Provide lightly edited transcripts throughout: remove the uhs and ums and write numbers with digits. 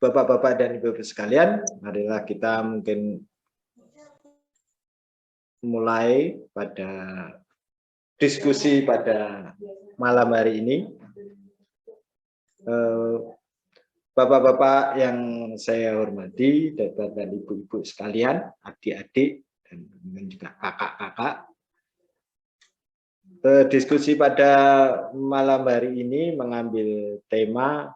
Bapak-bapak dan ibu-ibu sekalian, marilah kita mungkin mulai pada diskusi pada malam hari ini. Bapak-bapak yang saya hormati, bapak dan ibu-ibu sekalian, adik-adik, dan juga kakak-kakak. Diskusi pada malam hari ini mengambil tema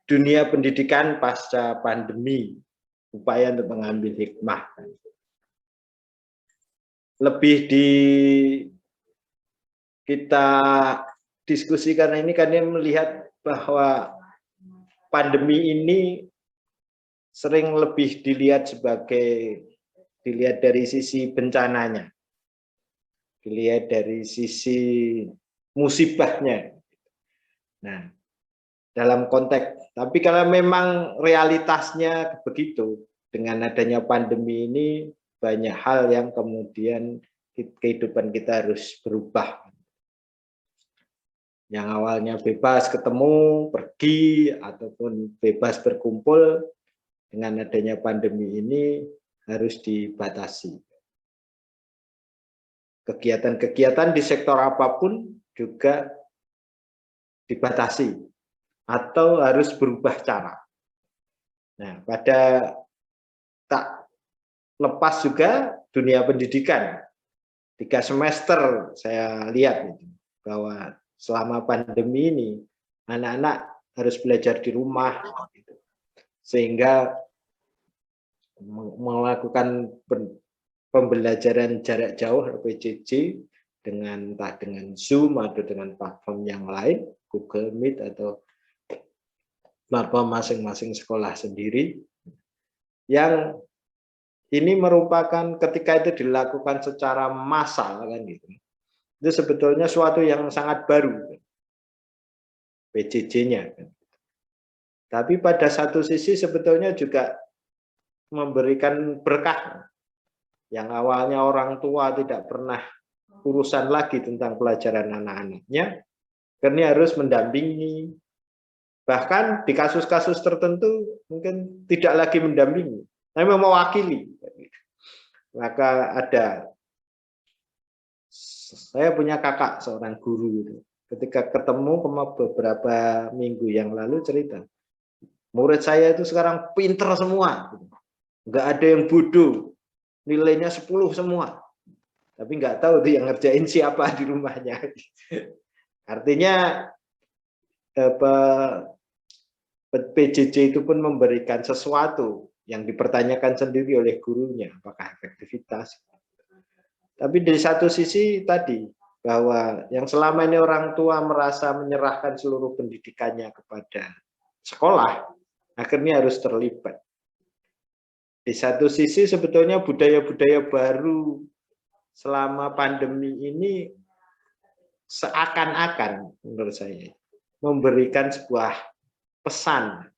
dunia pendidikan pasca pandemi, upaya untuk mengambil hikmah. Lebih kita diskusikan ini karena melihat bahwa pandemi ini sering lebih dilihat dari sisi bencananya, dilihat dari sisi musibahnya. Nah, dalam konteks, tapi kalau memang realitasnya begitu, dengan adanya pandemi ini banyak hal yang kemudian kehidupan kita harus berubah. Yang awalnya bebas ketemu, pergi, ataupun bebas berkumpul, dengan adanya pandemi ini harus dibatasi. Kegiatan-kegiatan di sektor apapun juga dibatasi atau harus berubah cara. Nah, tak lepas juga dunia pendidikan. 3 semester saya lihat bahwa selama pandemi ini anak-anak harus belajar di rumah, sehingga melakukan pembelajaran jarak jauh PJJ entah dengan Zoom atau dengan platform yang lain, Google Meet atau platform masing-masing sekolah sendiri, yang ini merupakan ketika itu dilakukan secara massal kan gitu. Itu sebetulnya suatu yang sangat baru PJJ-nya. Tapi pada satu sisi sebetulnya juga memberikan berkah. Yang awalnya orang tua tidak pernah urusan lagi tentang pelajaran anak-anaknya, karena harus mendampingi. Bahkan di kasus-kasus tertentu mungkin tidak lagi mendampingi, tapi mewakili. Maka saya punya kakak seorang guru, ketika ketemu beberapa minggu yang lalu cerita, murid saya itu sekarang pinter semua, nggak ada yang bodoh, nilainya 10 semua, tapi nggak tahu tuh yang ngerjain siapa di rumahnya. Artinya PJJ itu pun memberikan sesuatu yang dipertanyakan sendiri oleh gurunya, apakah efektivitas. Tapi dari satu sisi tadi, bahwa yang selama ini orang tua merasa menyerahkan seluruh pendidikannya kepada sekolah, akhirnya harus terlibat. Di satu sisi sebetulnya budaya-budaya baru selama pandemi ini seakan-akan menurut saya memberikan sebuah pesan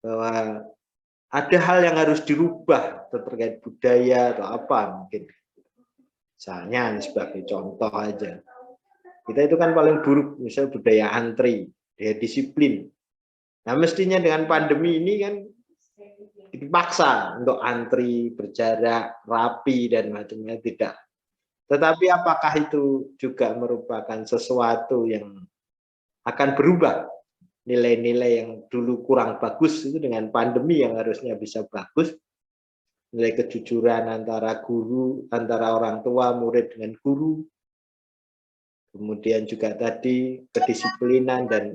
bahwa ada hal yang harus dirubah terkait budaya atau apa mungkin. Misalnya sebagai contoh aja, kita itu kan paling buruk misalnya budaya antri, budaya disiplin. Nah mestinya dengan pandemi ini kan dipaksa untuk antri, berjarak, rapi dan macamnya, tidak. Tetapi apakah itu juga merupakan sesuatu yang akan berubah? Nilai-nilai yang dulu kurang bagus itu dengan pandemi yang harusnya bisa bagus. Nilai kejujuran antara guru, antara orang tua, murid dengan guru. Kemudian juga tadi kedisiplinan dan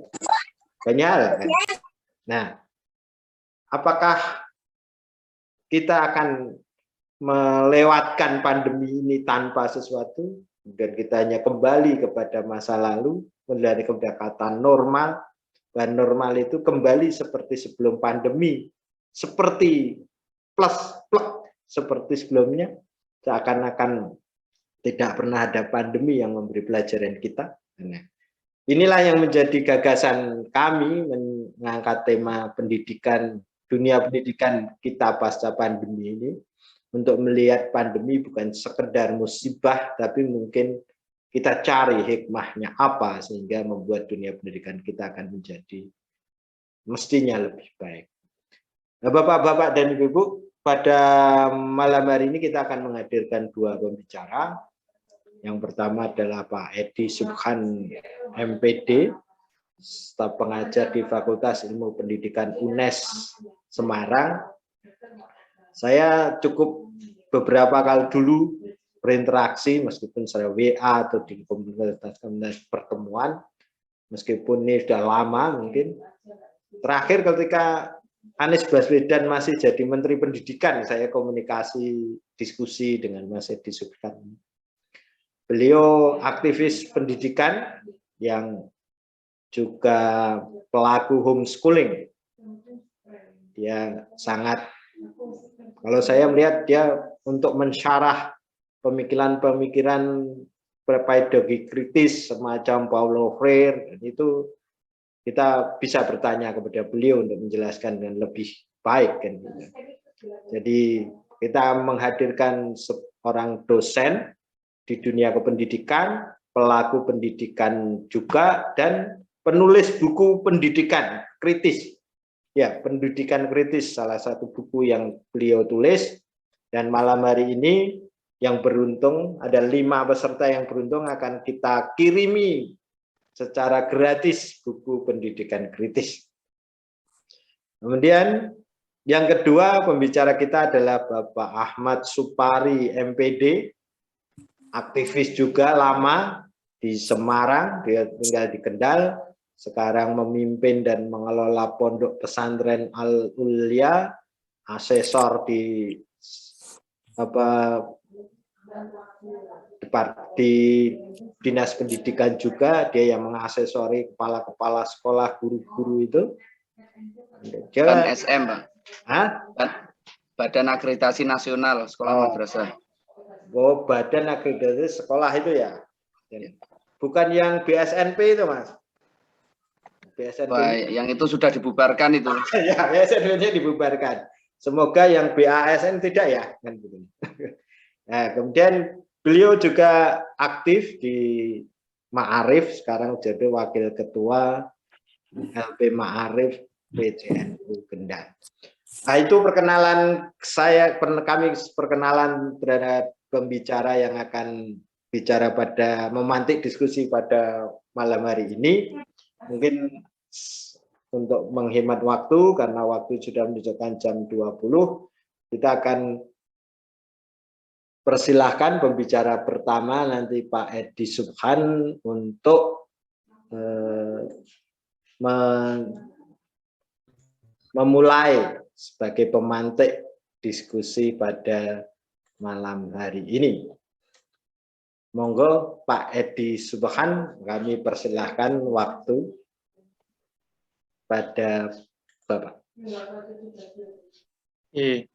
banyak hal. Kan? Nah, apakah kita akan melewatkan pandemi ini tanpa sesuatu, dan kita hanya kembali kepada masa lalu, kembali kepada kata normal, dan normal itu kembali seperti sebelum pandemi, seperti plus seperti sebelumnya, seakan-akan tidak pernah ada pandemi yang memberi pelajaran kita. Nah, inilah yang menjadi gagasan kami mengangkat tema pendidikan, dunia pendidikan kita pasca pandemi ini, untuk melihat pandemi bukan sekedar musibah, tapi mungkin kita cari hikmahnya apa sehingga membuat dunia pendidikan kita akan menjadi mestinya lebih baik. Nah, Bapak-bapak dan Ibu-ibu, pada malam hari ini kita akan menghadirkan dua pembicara. Yang pertama adalah Pak Edi Subhan, MPD, staf pengajar di Fakultas Ilmu Pendidikan UNES Semarang. Saya cukup beberapa kali dulu berinteraksi, meskipun saya WA atau di komunitas pertemuan, meskipun ini sudah lama mungkin. Terakhir ketika Anies Baswedan masih jadi Menteri Pendidikan, saya komunikasi diskusi dengan Mas Edi Subhan. Beliau aktivis pendidikan yang juga pelaku homeschooling. Dia sangat, kalau saya melihat dia untuk mensyarah pemikiran-pemikiran pedagogi kritis semacam Paulo Freire, itu kita bisa bertanya kepada beliau untuk menjelaskan dengan lebih baik kan. Jadi kita menghadirkan seorang dosen di dunia kependidikan, pelaku pendidikan juga, dan penulis buku pendidikan kritis. Ya, pendidikan kritis salah satu buku yang beliau tulis. Dan malam hari ini yang beruntung, ada 5 peserta yang beruntung akan kita kirimi secara gratis buku pendidikan kritis. Kemudian yang kedua pembicara kita adalah Bapak Ahmad Supari, MPD, aktivis juga lama di Semarang, dia tinggal di Kendal, sekarang memimpin dan mengelola pondok pesantren Al-Ulia, asesor di di dinas pendidikan juga, dia yang mengasesori kepala-kepala sekolah, guru-guru itu. Dan SM, Pak. Hah? Badan Akreditasi Nasional Sekolah Madrasah. Oh, Badan Akreditasi Sekolah itu ya? Bukan yang BSNP itu, Mas? BSNP. Wah, yang itu sudah dibubarkan itu. Ya, BSNP-nya dibubarkan. Semoga yang BASN tidak ya. Nah, kemudian beliau juga aktif di Ma'arif, sekarang jadi wakil ketua LP Ma'arif PCNU Kendal. Nah, itu perkenalan saya, kami perkenalan terhadap pembicara yang akan bicara pada memantik diskusi pada malam hari ini. Mungkin untuk menghemat waktu, karena waktu sudah menunjukkan jam 20, kita akan persilahkan pembicara pertama nanti Pak Edi Subhan untuk memulai sebagai pemantik diskusi pada malam hari ini. Monggo Pak Edi Subhan, kami persilahkan waktu pada Bapak.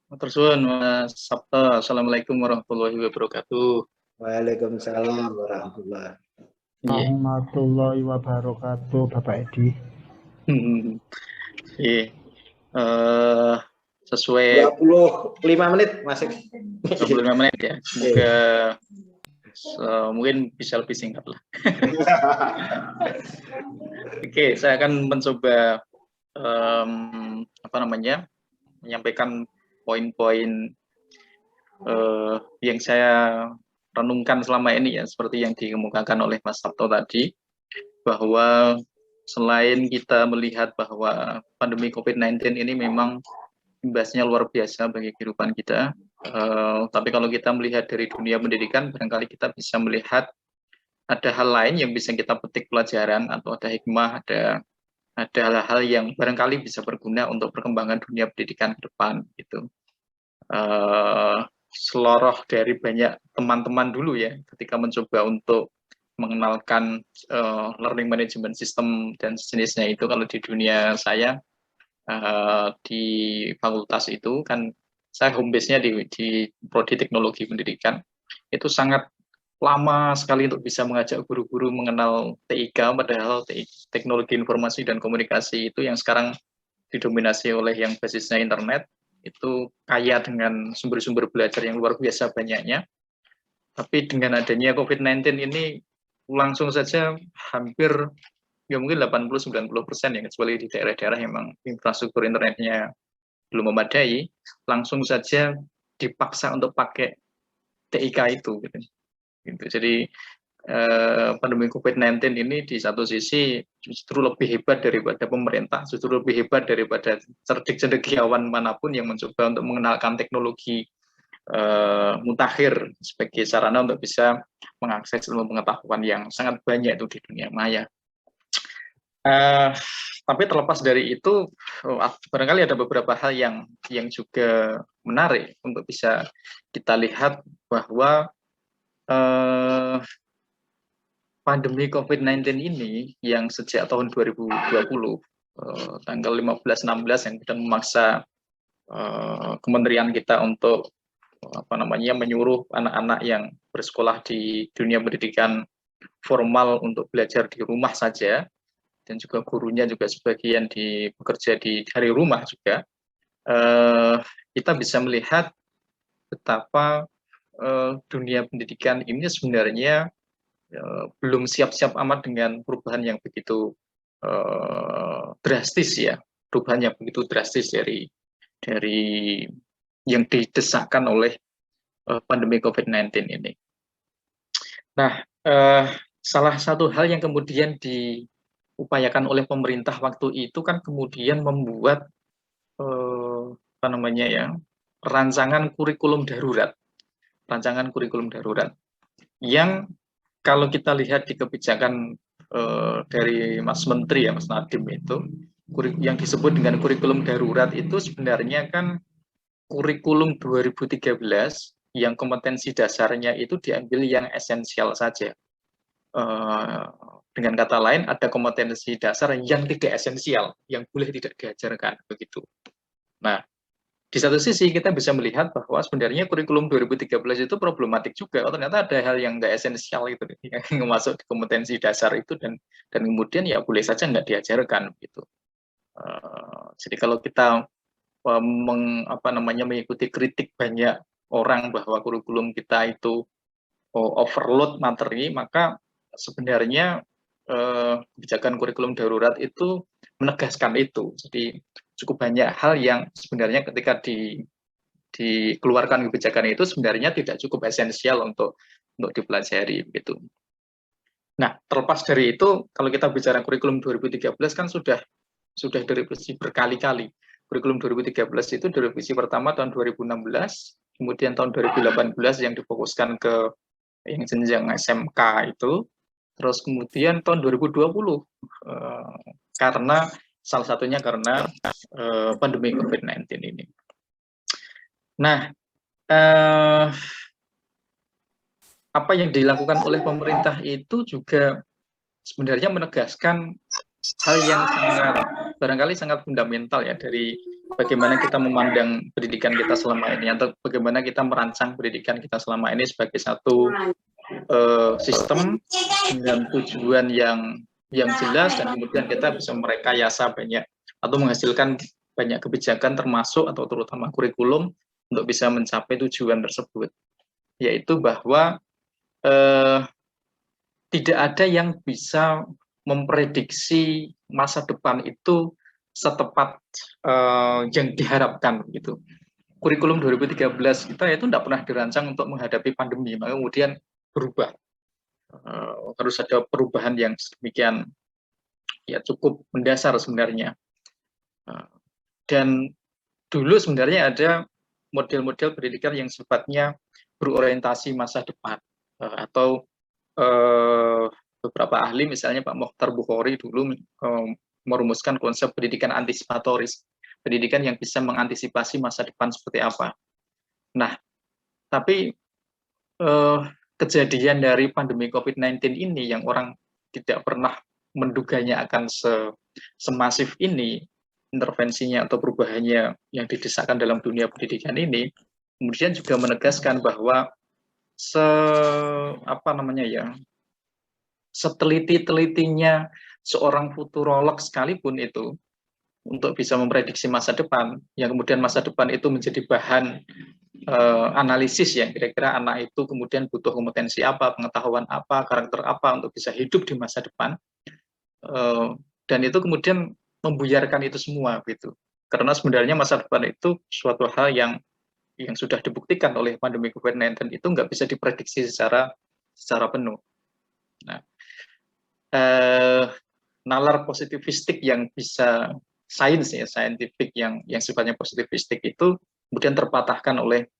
Matur suwun Mas Sabto. Assalamualaikum warahmatullahi wabarakatuh. Waalaikumsalam warahmatullahi wabarakatuh, Bapak Edi. Sesuai 25 menit masih. 25 menit ya. Semoga mungkin bisa lebih singkat lah. Oke, saya akan mencoba menyampaikan poin-poin yang saya renungkan selama ini ya, seperti yang dikemukakan oleh Mas Sabto tadi, bahwa selain kita melihat bahwa pandemi COVID-19 ini memang imbasnya luar biasa bagi kehidupan kita, tapi kalau kita melihat dari dunia pendidikan, barangkali kita bisa melihat ada hal lain yang bisa kita petik pelajaran, atau ada hikmah, ada hal-hal yang barangkali bisa berguna untuk perkembangan dunia pendidikan ke depan gitu. Seloroh dari banyak teman-teman dulu ya, ketika mencoba untuk mengenalkan learning management system dan sejenisnya itu, kalau di dunia saya di fakultas itu kan saya home base-nya di prodi teknologi pendidikan, itu sangat lama sekali untuk bisa mengajak guru-guru mengenal TIK, padahal teknologi informasi dan komunikasi itu yang sekarang didominasi oleh yang basisnya internet, itu kaya dengan sumber-sumber belajar yang luar biasa banyaknya. Tapi dengan adanya COVID-19 ini langsung saja hampir ya mungkin 80-90% ya, kecuali di daerah-daerah yang memang infrastruktur internetnya belum memadai, langsung saja dipaksa untuk pakai TIK itu gitu. Jadi pandemi COVID-19 ini di satu sisi justru lebih hebat daripada pemerintah, justru lebih hebat daripada cendekiawan manapun yang mencoba untuk mengenalkan teknologi mutakhir sebagai sarana untuk bisa mengakses ilmu pengetahuan yang sangat banyak itu di dunia maya. Tapi terlepas dari itu, barangkali ada beberapa hal yang juga menarik untuk bisa kita lihat bahwa pandemi COVID-19 ini yang sejak tahun 2020 tanggal 15-16 yang sudah memaksa kementerian kita untuk menyuruh anak-anak yang bersekolah di dunia pendidikan formal untuk belajar di rumah saja, dan juga gurunya juga sebagian bekerja di dari rumah juga. Kita bisa melihat betapa dunia pendidikan ini sebenarnya belum siap-siap amat dengan perubahan yang begitu drastis ya, perubahan yang begitu drastis dari yang didesakkan oleh pandemi COVID-19 ini. Nah, salah satu hal yang kemudian diupayakan oleh pemerintah waktu itu kan kemudian membuat rancangan kurikulum darurat, yang kalau kita lihat di kebijakan dari Mas Menteri ya, Mas Nadiem itu, yang disebut dengan kurikulum darurat itu sebenarnya kan kurikulum 2013 yang kompetensi dasarnya itu diambil yang esensial saja. Dengan kata lain, ada kompetensi dasar yang tidak esensial, yang boleh tidak diajarkan begitu. Nah, di satu sisi kita bisa melihat bahwa sebenarnya kurikulum 2013 itu problematik juga. Ternyata ada hal yang nggak esensial itu yang masuk di kompetensi dasar itu, dan kemudian ya boleh saja nggak diajarkan gitu. Jadi kalau kita mengikuti kritik banyak orang bahwa kurikulum kita itu overload materi, maka sebenarnya kebijakan kurikulum darurat itu menegaskan itu. Jadi cukup banyak hal yang sebenarnya ketika dikeluarkan kebijakan itu sebenarnya tidak cukup esensial untuk dipelajari begitu. Nah, terlepas dari itu, kalau kita bicara kurikulum 2013 kan sudah direvisi berkali-kali. Kurikulum 2013 itu direvisi pertama tahun 2016, kemudian tahun 2018 yang difokuskan ke yang jenjang SMK itu, terus kemudian tahun 2020 karena salah satunya karena pandemi COVID-19 ini. Nah, apa yang dilakukan oleh pemerintah itu juga sebenarnya menegaskan hal yang barangkali sangat fundamental ya, dari bagaimana kita memandang pendidikan kita selama ini, atau bagaimana kita merancang pendidikan kita selama ini sebagai satu sistem dengan tujuan yang jelas, dan kemudian kita bisa merekayasa banyak atau menghasilkan banyak kebijakan termasuk atau terutama kurikulum untuk bisa mencapai tujuan tersebut, yaitu bahwa tidak ada yang bisa memprediksi masa depan itu setepat yang diharapkan gitu. Kurikulum 2013 kita itu tidak pernah dirancang untuk menghadapi pandemi, maka kemudian berubah. Harus ada perubahan yang sedemikian ya cukup mendasar sebenarnya. Dan dulu sebenarnya ada model-model pendidikan yang sifatnya berorientasi masa depan, atau beberapa ahli misalnya Pak Mokhtar Bukhari dulu merumuskan konsep pendidikan antisipatoris, pendidikan yang bisa mengantisipasi masa depan seperti apa. Nah, tapi kejadian dari pandemi COVID-19 ini yang orang tidak pernah menduganya akan semasif ini, intervensinya atau perubahannya yang didesakkan dalam dunia pendidikan ini, kemudian juga menegaskan bahwa seteliti-telitinya seorang futurolog sekalipun itu untuk bisa memprediksi masa depan, yang kemudian masa depan itu menjadi bahan analisis ya, kira-kira anak itu kemudian butuh kompetensi apa, pengetahuan apa, karakter apa untuk bisa hidup di masa depan. Dan itu kemudian membuyarkan itu semua gitu. Karena sebenarnya masa depan itu suatu hal yang sudah dibuktikan oleh pandemi COVID-19 itu nggak bisa diprediksi secara penuh. Nah, nalar positivistik yang bisa saintifik yang sifatnya positivistik itu kemudian terpatahkan oleh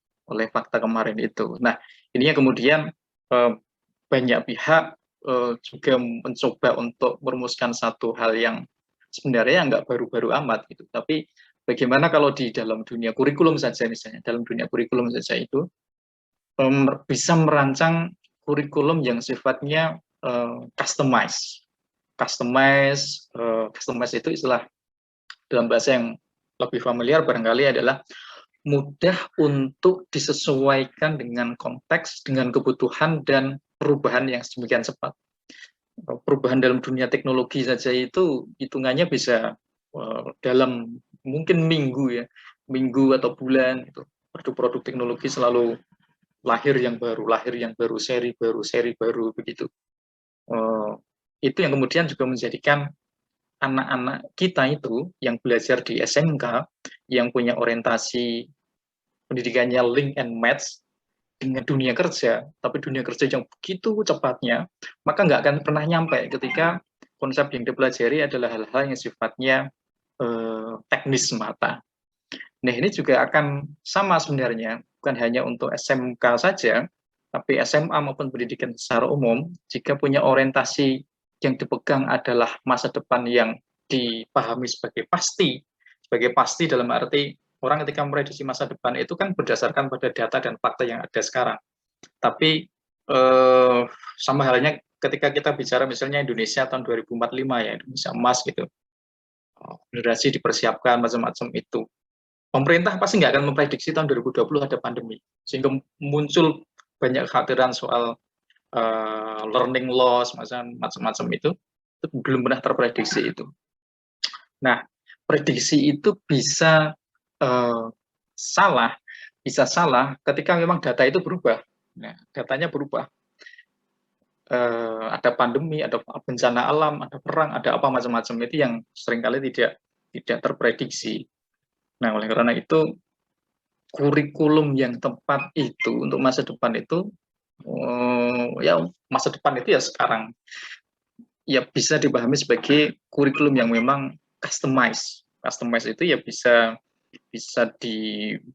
fakta kemarin itu. Nah, ininya kemudian banyak pihak juga mencoba untuk merumuskan satu hal yang sebenarnya nggak baru-baru amat gitu. Tapi bagaimana kalau di dalam dunia kurikulum saja misalnya, dalam dunia kurikulum saja itu bisa merancang kurikulum yang sifatnya customize itu istilah dalam bahasa yang lebih familiar barangkali adalah mudah untuk disesuaikan dengan konteks, dengan kebutuhan dan perubahan yang sedemikian cepat. Perubahan dalam dunia teknologi saja itu hitungannya bisa dalam mungkin minggu atau bulan itu. Produk-produk teknologi selalu lahir yang baru, seri baru begitu. Itu yang kemudian juga menjadikan anak-anak kita itu yang belajar di SMK, yang punya orientasi pendidikannya link and match dengan dunia kerja, tapi dunia kerja yang begitu cepatnya, maka nggak akan pernah nyampe ketika konsep yang dipelajari adalah hal-hal yang sifatnya teknis semata. Nah, ini juga akan sama sebenarnya, bukan hanya untuk SMK saja, tapi SMA maupun pendidikan secara umum, jika punya orientasi yang dipegang adalah masa depan yang dipahami sebagai pasti dalam arti orang ketika memprediksi masa depan itu kan berdasarkan pada data dan fakta yang ada sekarang. Tapi sama halnya ketika kita bicara misalnya Indonesia tahun 2045 ya, Indonesia emas gitu, generasi dipersiapkan macam-macam itu. Pemerintah pasti nggak akan memprediksi tahun 2020 ada pandemi, sehingga muncul banyak kekhawatiran soal learning loss macam-macam itu belum pernah terprediksi itu. Nah, prediksi itu bisa salah ketika memang data itu berubah. Nah, datanya berubah. Ada pandemi, ada bencana alam, ada perang, ada apa macam-macam itu yang seringkali tidak terprediksi. Nah, oleh karena itu kurikulum yang tepat itu untuk masa depan itu ya masa depan itu ya sekarang ya bisa dipahami sebagai kurikulum yang memang customize itu ya bisa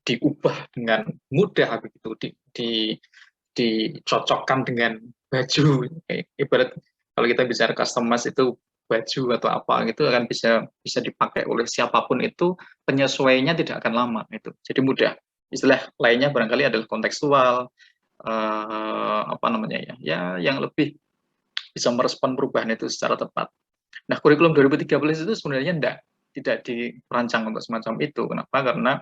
diubah dengan mudah begitu, dicocokkan dengan baju. Ibarat kalau kita bicara customize itu baju atau apa gitu akan bisa dipakai oleh siapapun, itu penyesuaiannya tidak akan lama itu, jadi mudah. Istilah lainnya barangkali adalah kontekstual, apa namanya ya yang lebih bisa merespon perubahan itu secara tepat. Nah, kurikulum 2013 itu sebenarnya tidak dirancang untuk semacam itu. Kenapa? Karena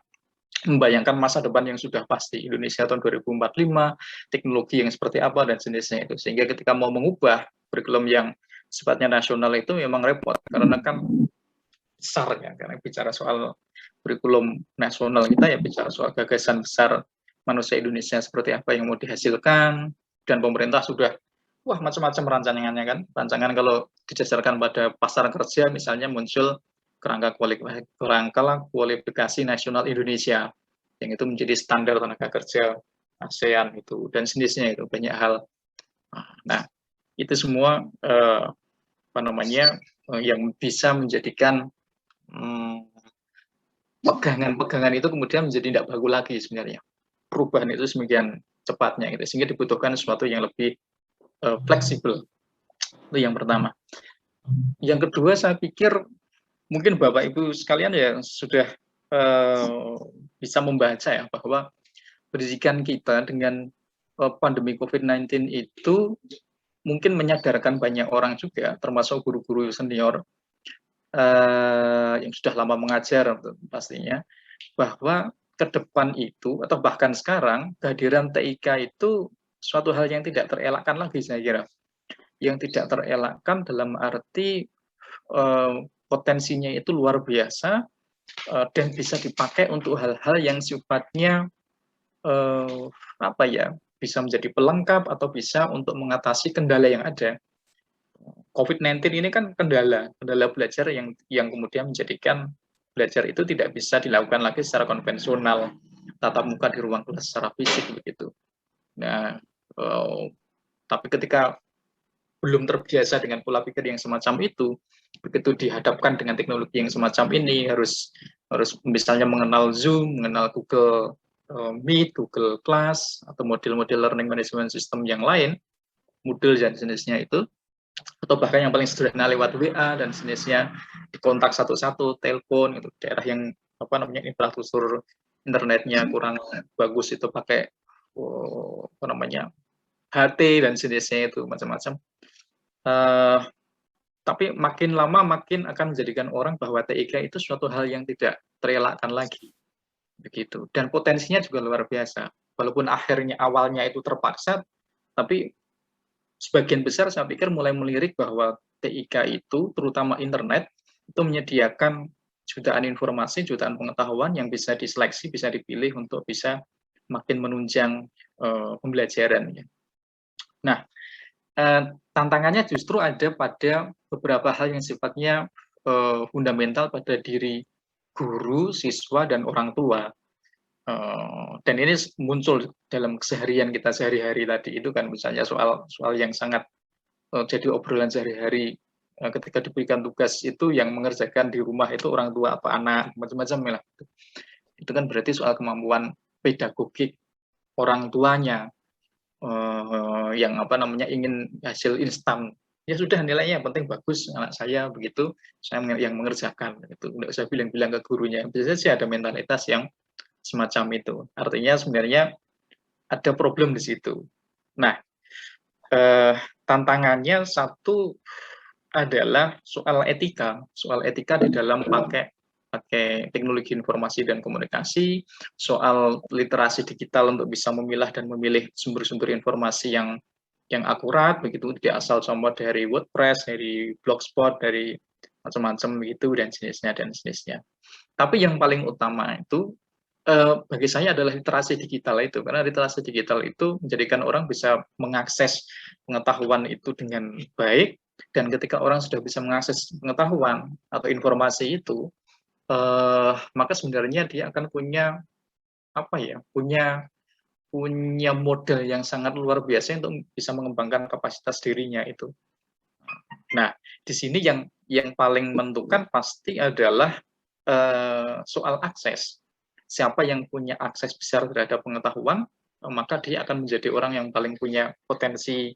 membayangkan masa depan yang sudah pasti, Indonesia tahun 2045, teknologi yang seperti apa dan jenisnya itu. Sehingga ketika mau mengubah kurikulum yang sifatnya nasional itu memang repot, karena kan besar ya, karena bicara soal kurikulum nasional kita ya bicara soal gagasan besar manusia Indonesia seperti apa yang mau dihasilkan, dan pemerintah sudah macam-macam rancangannya kan. Rancangan kalau didasarkan pada pasar kerja misalnya muncul kerangka kualifikasi nasional Indonesia yang itu menjadi standar tenaga kerja ASEAN itu dan jenisnya itu banyak hal. Nah, itu semua apa namanya yang bisa menjadikan pegangan itu kemudian menjadi tidak bagus lagi sebenarnya. Perubahan itu semakin cepatnya gitu, sehingga dibutuhkan sesuatu yang lebih fleksibel. Itu yang pertama. Yang kedua, saya pikir mungkin Bapak Ibu sekalian ya sudah bisa membaca ya bahwa pendidikan kita dengan pandemi COVID-19 itu mungkin menyadarkan banyak orang juga, termasuk guru-guru senior yang sudah lama mengajar pastinya, bahwa ke depan itu atau bahkan sekarang kehadiran TIK itu suatu hal yang tidak terelakkan lagi, saya kira. Yang tidak terelakkan dalam arti potensinya itu luar biasa dan bisa dipakai untuk hal-hal yang sifatnya apa ya, bisa menjadi pelengkap atau bisa untuk mengatasi kendala yang ada. COVID-19 ini kan kendala belajar yang kemudian menjadikan belajar itu tidak bisa dilakukan lagi secara konvensional, tatap muka di ruang kelas secara fisik begitu. Nah, tapi ketika belum terbiasa dengan pola pikir yang semacam itu, begitu dihadapkan dengan teknologi yang semacam ini, harus misalnya mengenal Zoom, mengenal Google Meet, Google Class, atau model-model learning management system yang lain, Moodle dan jenisnya itu, atau bahkan yang paling sederhana lewat WA dan jenisnya, dikontak satu-satu, telepon, itu daerah yang infrastruktur internetnya kurang bagus itu pakai HT dan jenisnya itu macam-macam. Tapi makin lama makin akan menjadikan orang bahwa TIK itu suatu hal yang tidak terelakkan lagi, begitu. Dan potensinya juga luar biasa. Walaupun awalnya itu terpaksa, tapi sebagian besar saya pikir mulai melirik bahwa TIK itu, terutama internet, itu menyediakan jutaan informasi, jutaan pengetahuan yang bisa diseleksi, bisa dipilih untuk bisa makin menunjang pembelajaran. Nah, tantangannya justru ada pada beberapa hal yang sifatnya fundamental pada diri guru, siswa, dan orang tua. Dan ini muncul dalam keseharian kita sehari-hari tadi itu kan, misalnya soal yang sangat jadi obrolan sehari-hari ketika diberikan tugas itu yang mengerjakan di rumah itu orang tua apa anak, macam-macam lah. Itu kan berarti soal kemampuan pedagogik orang tuanya yang ingin hasil instan. Ya sudah, nilainya yang penting bagus anak saya, begitu, saya yang mengerjakan, itu tidak usah bilang-bilang ke gurunya. Biasanya sih ada mentalitas yang semacam itu. Artinya sebenarnya ada problem di situ. Nah, tantangannya satu adalah soal etika di dalam pakai teknologi informasi dan komunikasi, soal literasi digital untuk bisa memilah dan memilih sumber-sumber informasi yang akurat, begitu, tidak asal comot dari WordPress, dari Blogspot, dari macam-macam begitu dan jenisnya. Tapi yang paling utama itu bagi saya adalah literasi digital itu, karena literasi digital itu menjadikan orang bisa mengakses pengetahuan itu dengan baik, dan ketika orang sudah bisa mengakses pengetahuan atau informasi itu, maka sebenarnya dia akan punya modal yang sangat luar biasa untuk bisa mengembangkan kapasitas dirinya itu. Nah, di sini yang paling menentukan pasti adalah soal akses. Siapa yang punya akses besar terhadap pengetahuan, maka dia akan menjadi orang yang paling punya potensi,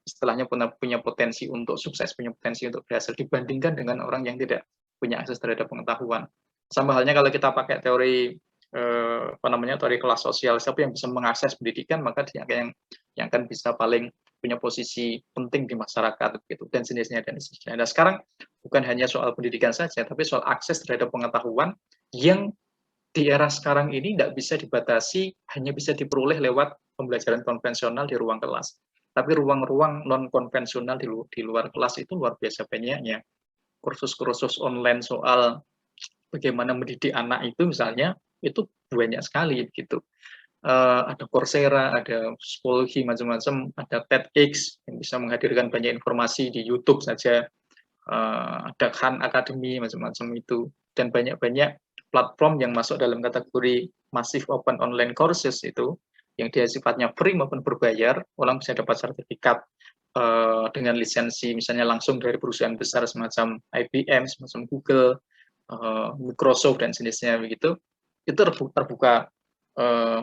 istilahnya punya potensi untuk sukses, punya potensi untuk berhasil, dibandingkan dengan orang yang tidak punya akses terhadap pengetahuan. Sama halnya kalau kita pakai teori teori kelas sosial, siapa yang bisa mengakses pendidikan, maka dia yang akan bisa paling punya posisi penting di masyarakat, gitu, dan jenisnya. Nah, sekarang bukan hanya soal pendidikan saja, tapi soal akses terhadap pengetahuan yang di era sekarang ini tidak bisa dibatasi, hanya bisa diperoleh lewat pembelajaran konvensional di ruang kelas. Tapi ruang-ruang non-konvensional di luar kelas itu luar biasa banyaknya. Kursus-kursus online soal bagaimana mendidik anak itu misalnya, itu banyak sekali gitu. Ada Coursera, ada psikologi macam-macam, ada TEDx yang bisa menghadirkan banyak informasi di YouTube saja, ada Khan Academy macam-macam itu, dan banyak-banyak platform yang masuk dalam kategori massive open online courses itu, yang dia sifatnya free maupun berbayar, orang bisa dapat sertifikat dengan lisensi misalnya langsung dari perusahaan besar semacam IBM, semacam Google, Microsoft dan jenisnya begitu. Itu terbuka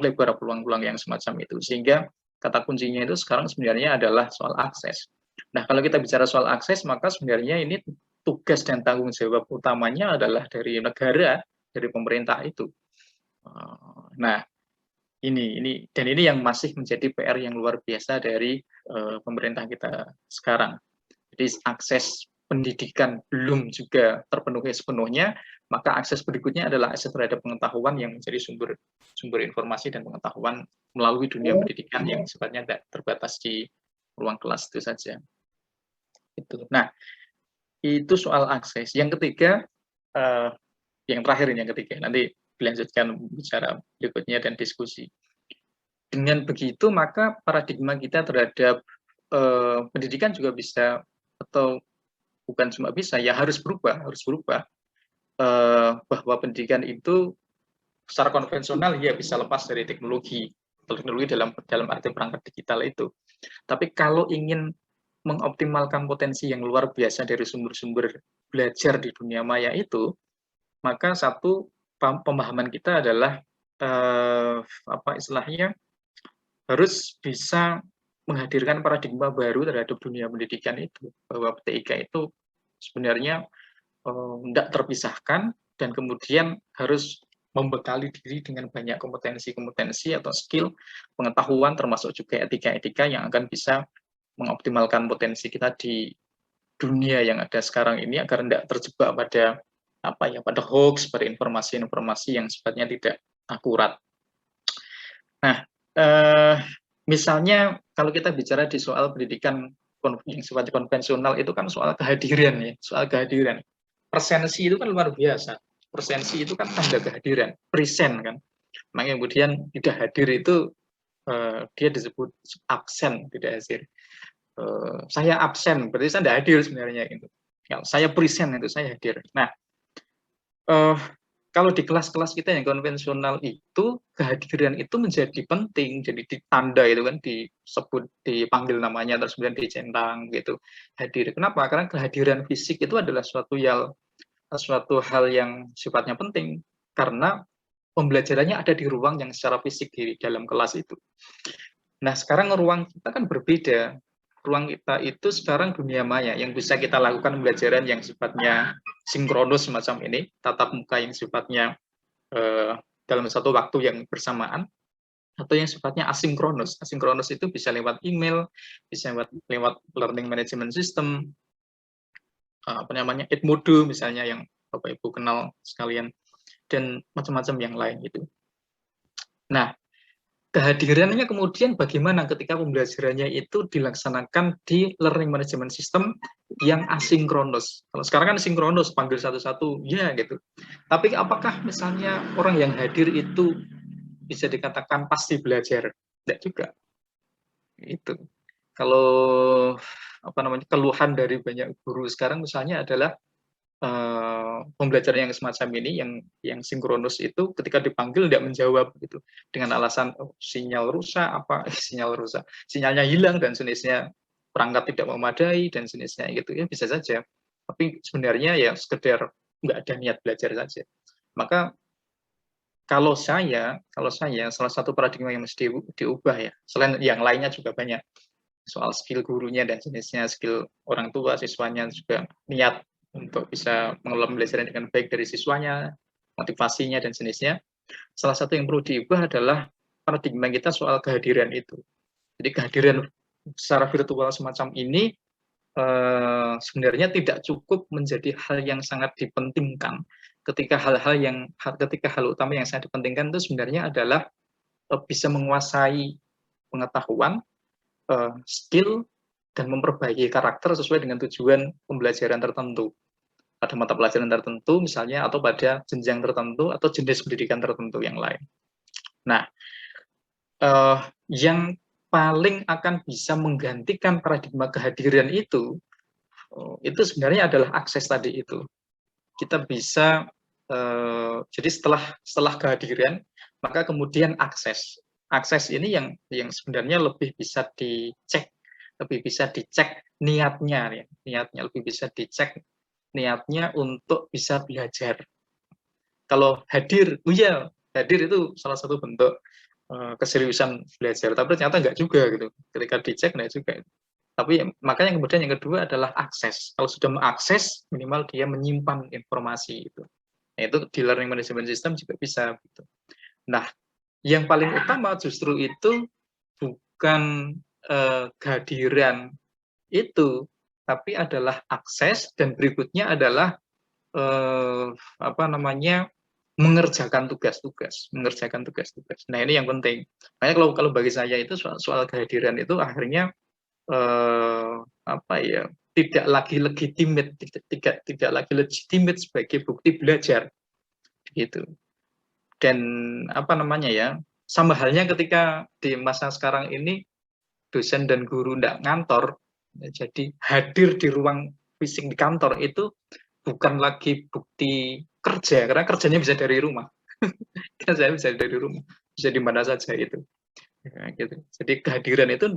lebar peluang-peluang yang semacam itu, sehingga kata kuncinya itu sekarang sebenarnya adalah soal akses. Nah, kalau kita bicara soal akses, maka sebenarnya ini tugas dan tanggung jawab utamanya adalah dari negara, dari pemerintah itu. Nah, ini yang masih menjadi PR yang luar biasa dari pemerintah kita sekarang. Jadi akses pendidikan belum juga terpenuhi sepenuhnya, maka akses berikutnya adalah akses terhadap pengetahuan yang menjadi sumber informasi dan pengetahuan melalui dunia pendidikan yang sifatnya tidak terbatas di ruang kelas itu saja. Nah, itu soal akses. Yang ketiga, yang terakhir ini yang ketiga, nanti dilanjutkan bicara berikutnya dan diskusi. dengan begitu maka paradigma kita terhadap pendidikan juga bisa, atau bukan cuma bisa, ya harus berubah, bahwa pendidikan itu secara konvensional ya bisa lepas dari teknologi dalam arti perangkat digital itu. Tapi kalau ingin mengoptimalkan potensi yang luar biasa dari sumber-sumber belajar di dunia maya itu, maka satu pemahaman kita adalah apa istilahnya, harus bisa menghadirkan paradigma baru terhadap dunia pendidikan itu, bahwa TIK itu sebenarnya tidak terpisahkan dan kemudian harus membekali diri dengan banyak kompetensi-kompetensi atau skill, pengetahuan, termasuk juga etika-etika yang akan bisa mengoptimalkan potensi kita di dunia yang ada sekarang ini, agar tidak terjebak pada pada hoax, pada informasi-informasi yang sifatnya tidak akurat. Nah, misalnya kalau kita bicara di soal pendidikan yang sifatnya konvensional itu kan soal kehadiran ya, soal kehadiran. Presensi itu kan luar biasa. Presensi itu kan tanda kehadiran, present kan. Makanya kemudian tidak hadir itu dia disebut absen, tidak hadir. Saya absen, berarti saya tidak hadir sebenarnya itu. Kalau saya present itu saya hadir. Nah, kalau di kelas-kelas kita yang konvensional itu kehadiran itu menjadi penting, jadi ditanda itu kan, disebut, dipanggil namanya, terus kemudian dicentang gitu, hadir. Kenapa? Karena kehadiran fisik itu adalah suatu hal yang sifatnya penting, karena pembelajarannya ada di ruang yang secara fisik di dalam kelas itu. Nah, sekarang ruang kita kan berbeda. Ruang kita itu sekarang dunia maya, yang bisa kita lakukan pembelajaran yang sifatnya sinkronus semacam ini, tatap muka yang sifatnya dalam satu waktu yang bersamaan, atau yang sifatnya asinkronus. Asinkronus itu bisa lewat email, bisa lewat learning management system, Edmodo misalnya yang Bapak Ibu kenal sekalian, dan macam-macam yang lain itu. Nah, kehadirannya kemudian bagaimana ketika pembelajarannya itu dilaksanakan di learning management system yang asinkronus. Kalau sekarang kan sinkronus, panggil satu-satu, ya gitu. Tapi apakah misalnya orang yang hadir itu bisa dikatakan pasti belajar? Tidak juga. Itu. Kalau keluhan dari banyak guru sekarang misalnya adalah pembelajaran yang semacam ini, yang sinkronus itu ketika dipanggil tidak menjawab gitu, dengan alasan sinyal rusak, sinyalnya hilang dan sejenisnya, perangkat tidak memadai dan sejenisnya gitu ya, bisa saja. Tapi sebenarnya ya sekedar nggak ada niat belajar saja. Maka kalau saya salah satu paradigma yang mesti diubah ya, selain yang lainnya juga banyak, soal skill gurunya dan jenisnya, skill orang tua, siswanya juga niat untuk bisa mengelola pembelajaran dengan baik dari siswanya, motivasinya dan jenisnya. Salah satu yang perlu diubah adalah paradigma kita soal kehadiran itu. Jadi kehadiran secara virtual semacam ini sebenarnya tidak cukup menjadi hal yang sangat dipentingkan, ketika hal utama yang sangat dipentingkan itu sebenarnya adalah bisa menguasai pengetahuan, skill, dan memperbaiki karakter sesuai dengan tujuan pembelajaran tertentu, pada mata pelajaran tertentu misalnya, atau pada jenjang tertentu atau jenis pendidikan tertentu yang lain. Nah, yang paling akan bisa menggantikan paradigma kehadiran itu sebenarnya adalah akses tadi itu. Kita bisa jadi setelah kehadiran, maka kemudian akses ini yang sebenarnya lebih bisa dicek niatnya, lebih bisa dicek niatnya untuk bisa belajar. Kalau hadir, hadir itu salah satu bentuk keseriusan belajar, tapi ternyata enggak juga gitu. Ketika dicek enggak juga. Tapi makanya kemudian yang kedua adalah akses. Kalau sudah mengakses, minimal dia menyimpan informasi itu. Nah, itu di learning management system juga bisa gitu. Nah, yang paling utama justru itu bukan kehadiran itu, tapi adalah akses, dan berikutnya adalah mengerjakan tugas-tugas. Nah, ini yang penting. Makanya kalau bagi saya itu soal kehadiran itu akhirnya tidak lagi legitimate, tidak lagi legitimate sebagai bukti belajar gitu. Dan sama halnya ketika di masa sekarang ini dosen dan guru tidak ngantor, jadi hadir di ruang fisik di kantor itu bukan lagi bukti kerja, karena kerjanya bisa dari rumah. Kan saya bisa dari rumah, bisa di mana saja itu. Ya, gitu. Jadi kehadiran itu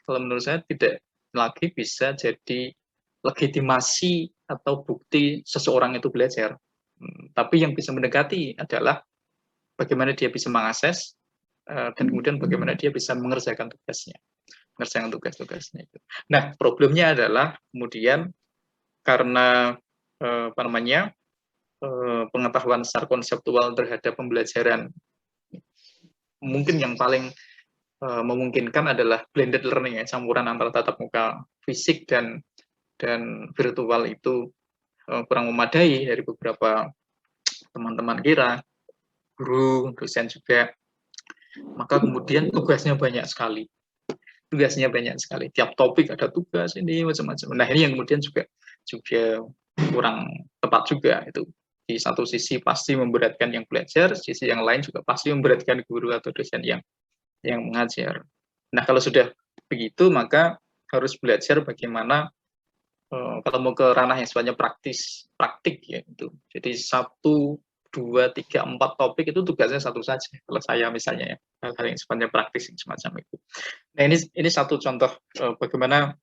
kalau menurut saya tidak lagi bisa jadi legitimasi atau bukti seseorang itu belajar. Tapi yang bisa mendekati adalah bagaimana dia bisa mengakses dan kemudian bagaimana dia bisa mengerjakan tugasnya. Mengerjakan tugas-tugasnya itu. Nah, problemnya adalah kemudian karena apa namanya pengetahuan secara konseptual terhadap pembelajaran, mungkin yang paling memungkinkan adalah blended learning, ya, campuran antara tatap muka fisik dan virtual itu kurang memadai dari beberapa teman-teman kira, guru, dosen juga. Maka kemudian tugasnya banyak sekali. Tugasnya banyak sekali. Tiap topik ada tugas ini macam-macam. Nah, ini yang kemudian juga kurang tepat juga itu. Di satu sisi pasti memberatkan yang belajar, sisi yang lain juga pasti memberatkan guru atau dosen yang mengajar. Nah, kalau sudah begitu, maka harus belajar bagaimana kalau mau ke ranah yang sifatnya praktik ya itu. Jadi 1, 2, 3, 4 topik itu tugasnya satu saja. Kalau saya misalnya ya, hal-hal yang sifatnya praktis yang semacam itu. Nah, ini satu contoh bagaimana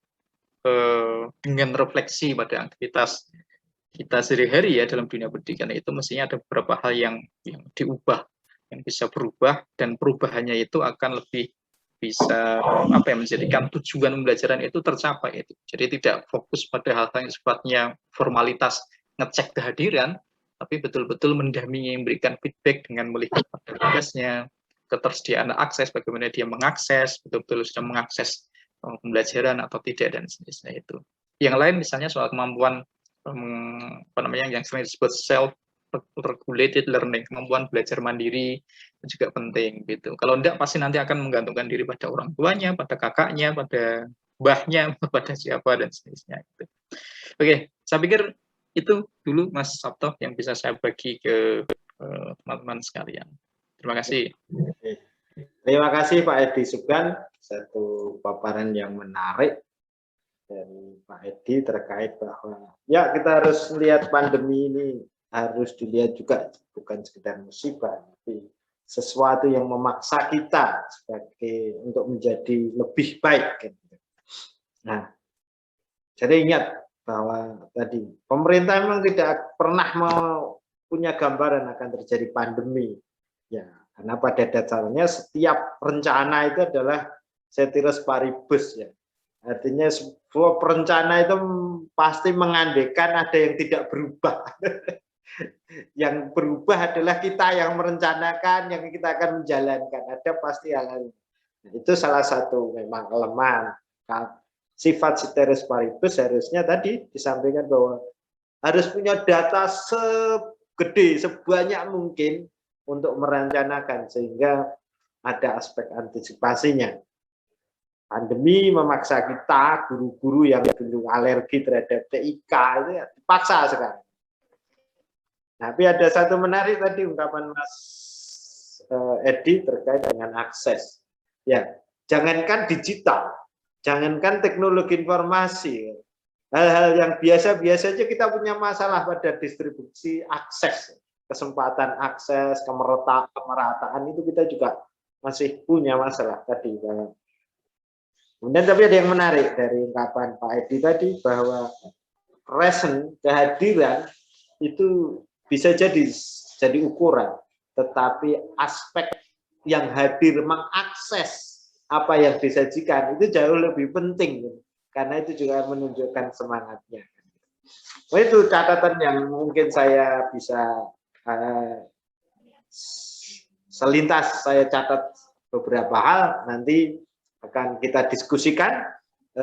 dengan refleksi pada aktivitas kita sehari-hari ya dalam dunia pendidikan itu mestinya ada beberapa hal yang diubah, yang bisa berubah, dan perubahannya itu akan lebih bisa menjadikan tujuan pembelajaran itu tercapai itu. Jadi tidak fokus pada hal-hal yang sifatnya formalitas ngecek kehadiran, tapi betul-betul mendampingi, memberikan feedback dengan melihat pada tugasnya, ketersediaan akses, bagaimana dia mengakses, betul-betul sudah mengakses pembelajaran atau tidak, dan sejenisnya itu. Yang lain misalnya soal kemampuan yang sering disebut self regulated learning, kemampuan belajar mandiri itu juga penting gitu. Kalau enggak pasti nanti akan menggantungkan diri pada orang tuanya, pada kakaknya, pada mbahnya, pada siapa dan seterusnya gitu. Oke, saya pikir itu dulu Mas Sabto yang bisa saya bagi ke teman-teman sekalian. Terima kasih. Terima kasih Pak Edi Sugeng, satu paparan yang menarik dari Pak Edi terkait bahwa ya kita harus melihat pandemi ini harus dilihat juga bukan sekedar musibah, tapi sesuatu yang memaksa kita sebagai untuk menjadi lebih baik. Nah, jadi ingat bahwa tadi pemerintah memang tidak pernah mau punya gambaran akan terjadi pandemi, ya karena pada dasarnya setiap rencana itu adalah ceteris paribus ya. Artinya sebuah perencana itu pasti mengandaikan ada yang tidak berubah. Yang berubah adalah kita yang merencanakan, yang kita akan menjalankan. Ada pasti hal-hal. Nah, itu salah satu memang kelemahan. Sifat ceteris paribus harusnya tadi disampaikan bahwa harus punya data segede, sebanyak mungkin untuk merencanakan sehingga ada aspek antisipasinya. Pandemi memaksa kita, guru-guru yang dulu alergi terhadap TIK itu ya, dipaksa sekarang. Tapi ada satu menarik tadi ungkapan Mas Edi terkait dengan akses. Ya, jangankan digital, jangankan teknologi informasi, hal-hal yang biasa-biasa aja kita punya masalah pada distribusi akses, kesempatan akses, kemerataan itu kita juga masih punya masalah tadi. Kemudian tapi ada yang menarik dari ungkapan Pak Edi tadi bahwa present, kehadiran itu bisa jadi ukuran, tetapi aspek yang hadir mengakses apa yang disajikan itu jauh lebih penting karena itu juga menunjukkan semangatnya. Nah, itu catatan yang mungkin saya bisa selintas saya catat beberapa hal, nanti akan kita diskusikan